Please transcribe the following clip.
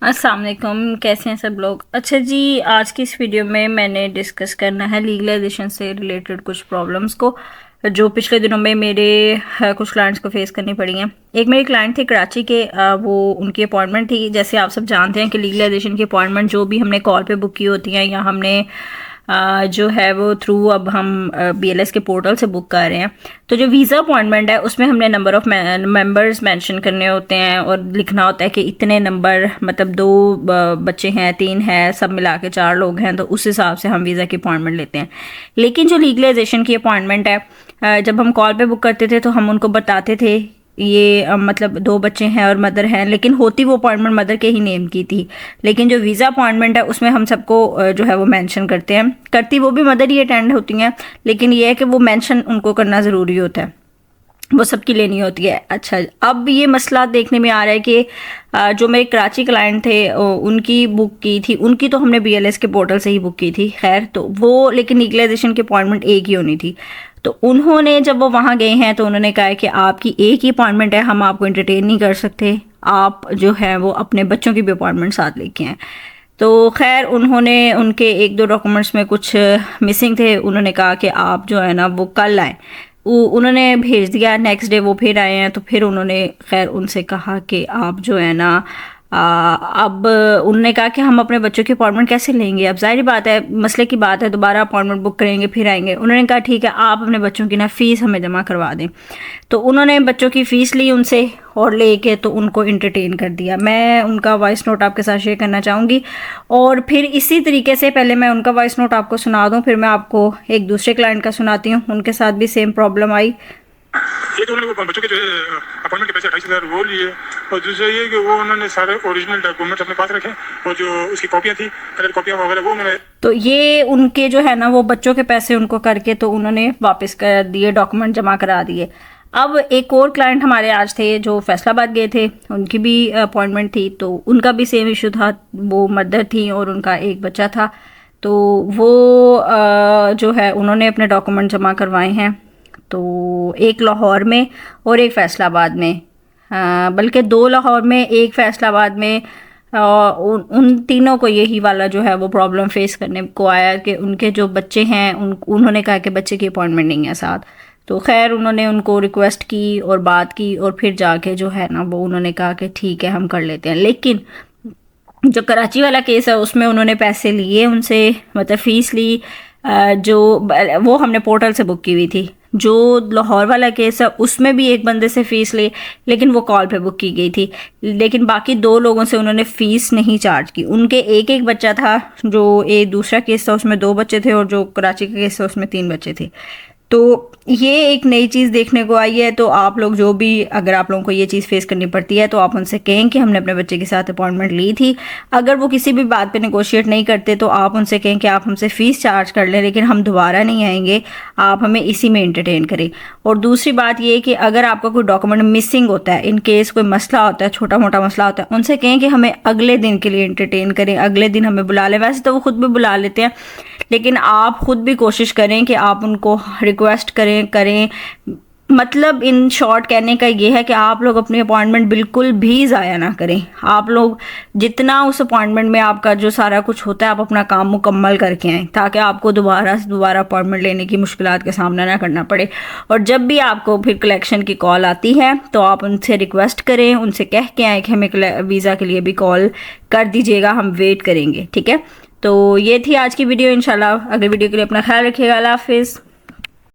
अस्सलाम वालेकुम, कैसे हैं सब लोग। अच्छा जी, आज की इस वीडियो में मैंने डिस्कस करना है लीगलाइजेशन से रिलेटेड कुछ प्रॉब्लम्स को जो पिछले दिनों में मेरे कुछ क्लाइंट्स को फेस करनी पड़ी हैं। एक मेरी क्लाइंट थी कराची के, वो उनकी अपॉइंटमेंट थी। जैसे आप सब जानते हैं कि लीगलाइजेशन की अपॉइंटमेंट जो भी हमने कॉल पे बुक की होती हैं या हमने जो है वो थ्रू अब हम BLS के पोर्टल से बुक कर रहे हैं। तो जो वीज़ा अपॉइंटमेंट है उसमें हमने नंबर ऑफ़ मेंबर्स मेंशन करने होते हैं और लिखना होता है कि इतने नंबर, मतलब 2 बच्चे हैं, 3 हैं, सब मिला के 4 लोग हैं, तो उस हिसाब से हम वीज़ा की अपॉइंटमेंट लेते हैं। लेकिन जो लीगलाइजेशन की अपॉइंटमेंट है, जब हम कॉल पे बुक करते थे तो हम उनको बताते थे ये मतलब 2 बच्चे हैं और मदर हैं, लेकिन होती वो अपॉइंटमेंट मदर के ही नेम की थी। लेकिन जो वीज़ा अपॉइंटमेंट है उसमें हम सबको जो है वो मेंशन करते हैं, करती वो भी मदर ही अटेंड होती हैं, लेकिन ये है कि वो मेंशन उनको करना ज़रूरी होता है, वो सबकी लेनी होती है। अच्छा, अब ये मसला देखने में आ रहा है कि जो मेरे कराची क्लाइंट थे उनकी बुक की थी, उनकी तो हमने BLS के पोर्टल से ही बुक की थी, खैर तो वो, लेकिन लीगलाइजेशन की अपॉइंटमेंट एक ही होनी थी। तो उन्होंने जब वो वहाँ गए हैं तो उन्होंने कहा है कि आपकी एक ही अपॉइंटमेंट है, हम आपको एंटरटेन नहीं कर सकते, आप जो है वो अपने बच्चों की भी अपॉइंटमेंट साथ लेके आएँ। तो खैर उन्होंने, उनके 1-2 डॉक्यूमेंट्स में कुछ मिसिंग थे, उन्होंने कहा कि आप जो है ना वो कल आएँ। उन्होंने भेज दिया, नेक्स्ट डे वो फिर आए हैं, तो फिर उन्होंने खैर उनसे कहा कि आप जो है ना अब उन्होंने कहा कि हम अपने बच्चों की अपॉइंटमेंट कैसे लेंगे। अब जाहिर बात है, मसले की बात है, दोबारा अपॉइंटमेंट बुक करेंगे फिर आएंगे। उन्होंने कहा ठीक है, आप अपने बच्चों की ना फ़ीस हमें जमा करवा दें। तो उन्होंने बच्चों की फ़ीस ली उनसे और लेके तो उनको इंटरटेन कर दिया। मैं उनका वॉइस नोट आपके साथ शेयर करना चाहूँगी और फिर इसी तरीके से पहले मैं उनका वॉइस नोट आपको सुना दूँ, फिर मैं आपको एक दूसरे क्लाइंट का सुनाती हूँ, उनके साथ भी सेम प्रॉब्लम आई। ये तो उन्होंने बच्चों के जो है अपॉइंटमेंट के पैसे 28,000 वो लिए, और दूसरा ये कि वो उन्होंने सारे ओरिजिनल डॉक्यूमेंट्स अपने पास रखे और जो उसकी कॉपियाँ थी, कलर कॉपियाँ वगैरह, वो उन्होंने, तो ये उनके जो है ना वो बच्चों के पैसे उनको करके तो उन्होंने वापस कर दिए, डॉक्यूमेंट जमा करा दिए। अब एक और क्लाइंट हमारे आज थे जो फैसलाबाद गए थे, उनकी भी अपॉइंटमेंट थी, तो उनका भी सेम इशू था। वो मदर थी और उनका एक बच्चा था, तो वो जो है उन्होंने अपने डॉक्यूमेंट जमा करवाए हैं, तो एक लाहौर में और एक फैसलाबाद में, बल्कि 2 लाहौर में, एक फैसलाबाद में। उन तीनों को यही वाला जो है वो प्रॉब्लम फेस करने को आया कि उनके जो बच्चे हैं उन्होंने कहा कि बच्चे की अपॉइंटमेंट नहीं है साथ। तो खैर उन्होंने उनको रिक्वेस्ट की और बात की और फिर जाके जो है ना वो उन्होंने कहा कि ठीक है हम कर लेते हैं। लेकिन जो कराची वाला केस है उसमें उन्होंने पैसे लिए उनसे, मतलब फ़ीस ली, जो वो हमने पोर्टल से बुक की हुई थी। जो लाहौर वाला केस है उसमें भी एक बंदे से फ़ीस ली, लेकिन वो कॉल पे बुक की गई थी। लेकिन बाकी 2 लोगों से उन्होंने फ़ीस नहीं चार्ज की। उनके एक बच्चा था, जो एक दूसरा केस था उसमें 2 बच्चे थे और जो कराची का केस था उसमें 3 बच्चे थे। तो ये एक नई चीज़ देखने को आई है। तो आप लोग जो भी, अगर आप लोगों को ये चीज़ फेस करनी पड़ती है तो आप उनसे कहें कि हमने अपने बच्चे के साथ अपॉइंटमेंट ली थी। अगर वो किसी भी बात पे नेगोशिएट नहीं करते तो आप उनसे कहें कि आप हमसे फ़ीस चार्ज कर लें, लेकिन हम दोबारा नहीं आएंगे, आप हमें इसी में एंटरटेन करें। और दूसरी बात ये कि अगर आपका कोई डॉक्यूमेंट मिसिंग होता है, इन केस कोई मसला होता है, छोटा मोटा मसला होता है, उनसे कहें कि हमें अगले दिन के लिए एंटरटेन करें, अगले दिन हमें बुला लें। वैसे तो वो खुद भी बुला लेते हैं, लेकिन आप खुद भी कोशिश करें कि आप उनको रिक्वेस्ट करें। मतलब इन शॉर्ट कहने का ये है कि आप लोग अपनी अपॉइंटमेंट बिल्कुल भी ज़ाया ना करें। आप लोग जितना उस अपॉइंटमेंट में आपका जो सारा कुछ होता है, आप अपना काम मुकम्मल करके आएँ, ताकि आपको दोबारा से दोबारा अपॉइंटमेंट लेने की मुश्किलात का सामना ना करना पड़े। और जब भी आपको फिर कलेक्शन की कॉल आती है तो आप उनसे रिक्वेस्ट करें, उनसे कह के आएँ कि हमें वीज़ा के लिए भी कॉल कर दीजिएगा, हम वेट करेंगे, ठीक है। तो ये थी आज की वीडियो। इंशाल्लाह अगली वीडियो के लिए अपना ख्याल रखिएगा। अल्लाह हाफिज़।